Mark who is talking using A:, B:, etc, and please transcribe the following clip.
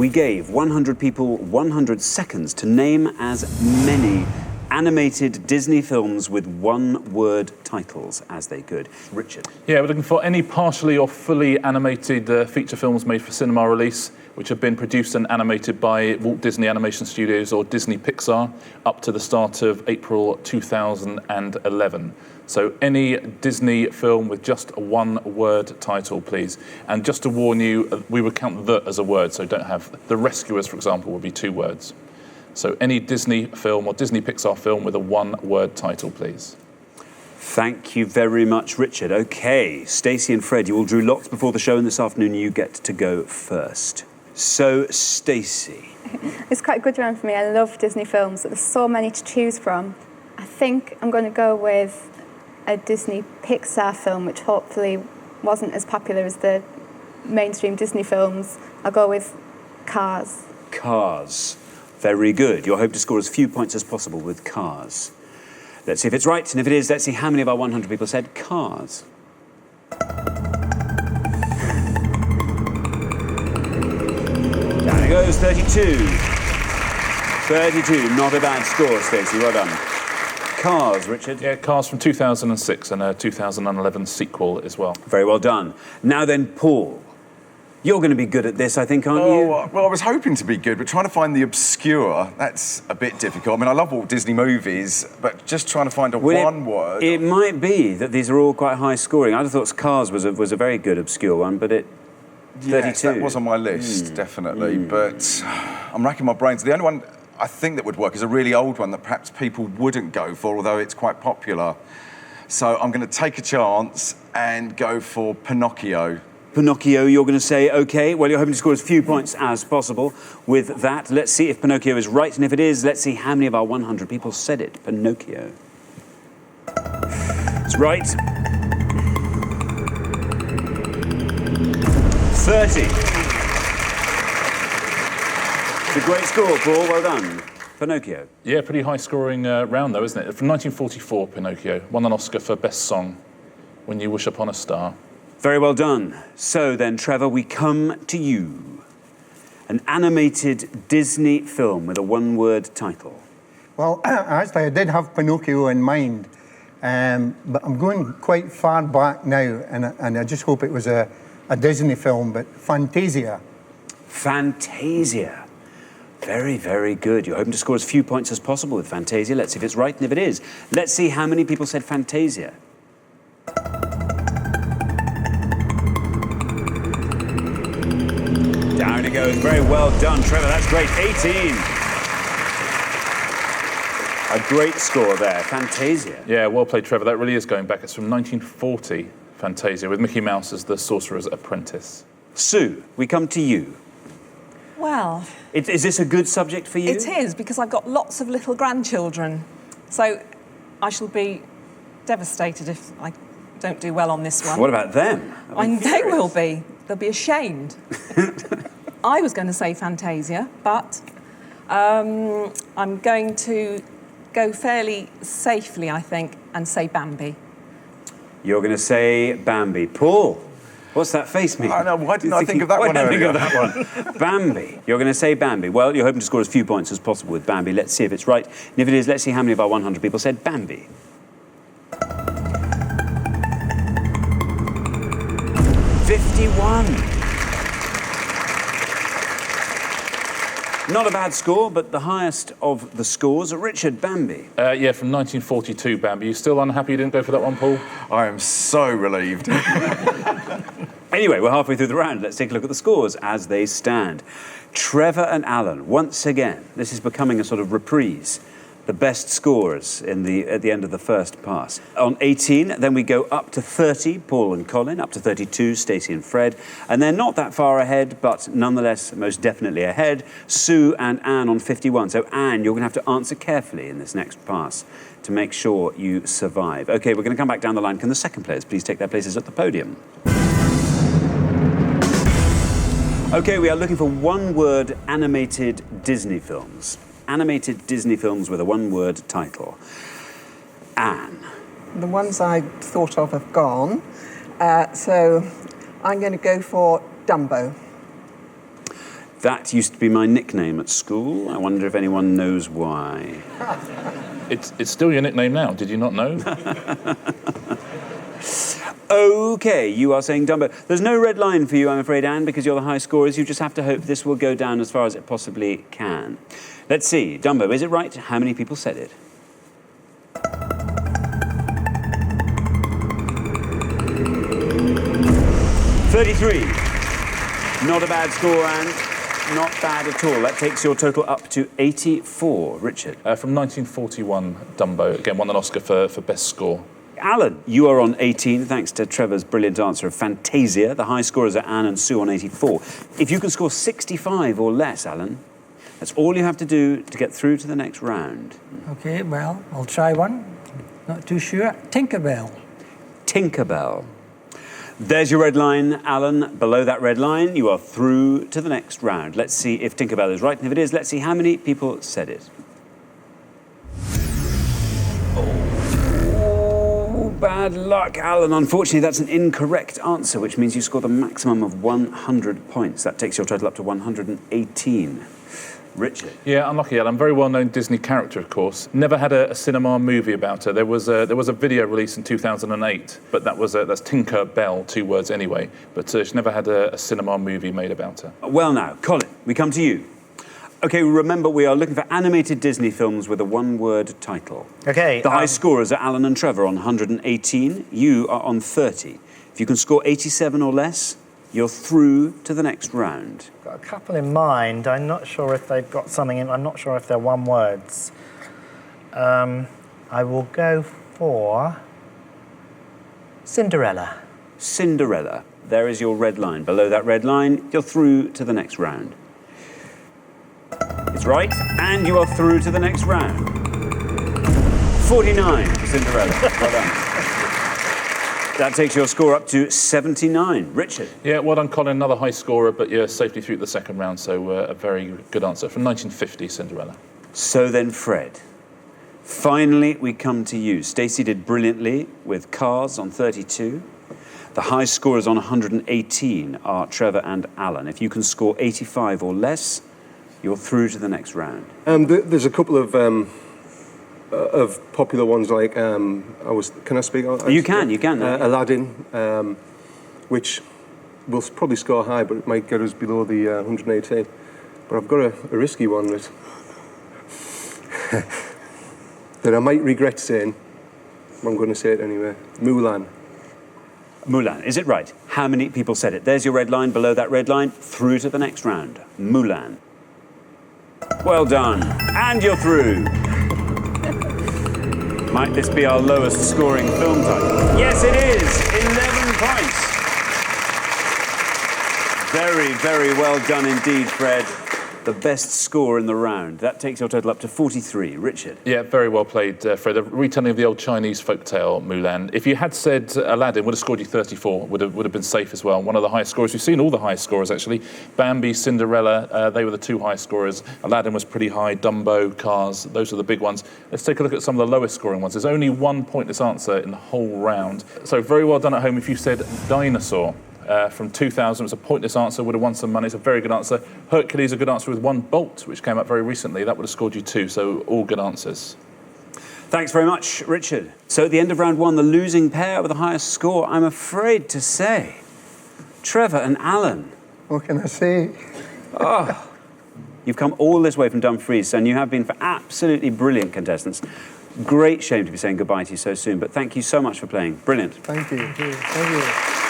A: we gave 100 people 100 seconds to name as many animated Disney films with one-word titles as they could. Richard.
B: Yeah, we're looking for any partially or fully animated feature films made for cinema release, which have been produced and animated by Walt Disney Animation Studios or Disney Pixar up to the start of April 2011. So any Disney film with just a one-word title, please. And just to warn you, we would count the as a word, so don't have... The Rescuers, for example, would be 2 words. So any Disney film or Disney Pixar film with a one-word title, please.
A: Thank you very much, Richard. OK, Stacey and Fred, you all drew lots before the show, and this afternoon you get to go first. So, Stacey.
C: It's quite a good round for me. I love Disney films, but there's so many to choose from. I think I'm going to go with a Disney Pixar film, which hopefully wasn't as popular as the mainstream Disney films. I'll go with Cars.
A: Cars. Very good. You're hoping to score as few points as possible with Cars. Let's see if it's right, and if it is, let's see how many of our 100 people said Cars. Down it goes, 32. 32, not a bad score, Stacey, well done. Cars, Richard.
B: Yeah, Cars from 2006 and a 2011 sequel as well.
A: Very well done. Now then, Paul. You're going to be good at this, I think, aren't you?
D: Well, I was hoping to be good, but trying to find the obscure, that's a bit difficult. I mean, I love Walt Disney movies, but just trying to find one word...
A: It might be that these are all quite high scoring. I'd have thought Cars was a very good obscure one, but 32.
D: Yes, that was on my list, definitely. But I'm racking my brains. The only one I think that would work is a really old one that perhaps people wouldn't go for, although it's quite popular. So I'm going to take a chance and go for Pinocchio.
A: Pinocchio, you're going to say, OK. Well, you're hoping to score as few points as possible with that. Let's see if Pinocchio is right. And if it is, let's see how many of our 100 people said it. Pinocchio. It's right. 30. It's a great score, Paul. Well done. Pinocchio.
B: Yeah, pretty high-scoring round, though, isn't it? From 1944, Pinocchio won an Oscar for Best Song, When You Wish Upon a Star.
A: Very well done. So then, Trevor, we come to you. An animated Disney film with a one-word title.
E: Well, actually, I did have Pinocchio in mind, but I'm going quite far back now, and I just hope it was a Disney film, but Fantasia.
A: Fantasia. Very, very good. You're hoping to score as few points as possible with Fantasia. Let's see if it's right, and if it is, let's see how many people said Fantasia. Down it goes. Very well done, Trevor. That's great. 18. A great score there. Fantasia.
B: Yeah, well played, Trevor. That really is going back. It's from 1940, Fantasia, with Mickey Mouse as the sorcerer's apprentice.
A: Sue, we come to you.
F: Well...
A: Is this a good subject for you?
F: It is, because I've got lots of little grandchildren. So I shall be devastated if I don't do well on this one.
A: What about them?
F: They will be. They'll be ashamed. I was going to say Fantasia, but I'm going to go fairly safely, I think, and say Bambi.
A: You're going to say Bambi. Paul, what's that face mean?
D: I know, why didn't I think of that one earlier?
A: Why didn't I think of that one? Bambi. You're going to say Bambi. Well, you're hoping to score as few points as possible with Bambi. Let's see if it's right. And if it is, let's see how many of our 100 people said Bambi. 51. Not a bad score, but the highest of the scores. Richard, Bambi.
B: Yeah, from 1942, Bambi. You still unhappy you didn't go for that one, Paul?
D: I am so relieved.
A: Anyway, we're halfway through the round. Let's take a look at the scores as they stand. Trevor and Alan, once again, this is becoming a sort of reprise. The best scores at the end of the first pass. On 18, then we go up to 30, Paul and Colin, up to 32, Stacey and Fred. And they're not that far ahead, but nonetheless, most definitely ahead, Sue and Anne on 51. So, Anne, you're going to have to answer carefully in this next pass to make sure you survive. OK, we're going to come back down the line. Can the second players please take their places at the podium? OK, we are looking for one-word animated Disney films. Animated Disney films with a one-word title. Anne.
G: The ones I thought of have gone, so I'm going to go for Dumbo.
A: That used to be my nickname at school. I wonder if anyone knows why.
B: It's still your nickname now. Did you not know?
A: OK, you are saying Dumbo. There's no red line for you, I'm afraid, Anne, because you're the high scorers. You just have to hope this will go down as far as it possibly can. Let's see. Dumbo, is it right? How many people said it? $33. Not a bad score, and not bad at all. That takes your total up to 84. Richard?
B: From 1941, Dumbo, again, won an Oscar for Best Score.
A: Alan, you are on 18, thanks to Trevor's brilliant answer of Fantasia. The high scorers are Anne and Sue on 84. If you can score 65 or less, Alan, that's all you have to do to get through to the next round.
H: OK, well, I'll try one. Not too sure. Tinkerbell.
A: Tinkerbell. There's your red line, Alan. Below that red line, you are through to the next round. Let's see if Tinkerbell is right. And if it is, let's see how many people said it. Oh, bad luck, Alan. Unfortunately, that's an incorrect answer, which means you scored a maximum of 100 points. That takes your total up to 118. Richard?
B: Yeah, unlucky, Alan. Very well-known Disney character, of course. Never had a cinema movie about her. There was a video released in 2008, but that's Tinker Bell, 2 words anyway. But she never had a cinema movie made about her.
A: Well now, Colin, we come to you. OK, remember, we are looking for animated Disney films with a one-word title.
I: OK.
A: The high scorers are Alan and Trevor on 118. You are on 30. If you can score 87 or less, you're through to the next round.
I: Got a couple in mind. I'm not sure if they've got something in. I'm not sure if they're one words. I will go for Cinderella.
A: Cinderella. There is your red line. Below that red line, you're through to the next round. It's right, and you are through to the next round. 49 for Cinderella. Well done. That takes your score up to 79. Richard?
B: Yeah, well done, Colin. Another high scorer, but you're safely through the second round, so a very good answer. From 1950, Cinderella.
A: So then, Fred. Finally, we come to you. Stacey did brilliantly with Cars on 32. The high scorers on 118 are Trevor and Alan. If you can score 85 or less, you're through to the next round.
J: There's a couple of popular ones like can I speak?
A: You can.
J: Aladdin, which will probably score high, but it might get us below the 118. But I've got a risky one that that I might regret saying. But I'm going to say it anyway. Mulan.
A: Mulan. Is it right? How many people said it? There's your red line. Below that red line, through to the next round. Mulan. Well done. And you're through. Might this be our lowest scoring film title? Yes, it is. 11 points. Very, very well done indeed, Fred. The best score in the round. That takes your total up to 43. Richard?
B: Yeah, very well played, Fred. A retelling of the old Chinese folktale, Mulan. If you had said Aladdin, would have scored you 34, would have been safe as well. One of the highest scorers. We've seen all the high scorers, actually. Bambi, Cinderella, they were the 2 high scorers. Aladdin was pretty high. Dumbo, Cars, those are the big ones. Let's take a look at some of the lowest scoring ones. There's only one pointless answer in the whole round. So very well done at home if you said dinosaur. From 2000, it was a pointless answer, would have won some money. It's a very good answer. Hercules, a good answer with 1 bolt, which came up very recently. That would have scored you 2, so all good answers.
A: Thanks very much, Richard. So at the end of round 1, the losing pair with the highest score, I'm afraid to say, Trevor and Alan.
E: What can I say?
A: Oh, you've come all this way from Dumfries, and you have been for absolutely brilliant contestants. Great shame to be saying goodbye to you so soon, but thank you so much for playing. Brilliant.
E: Thank you. Thank you.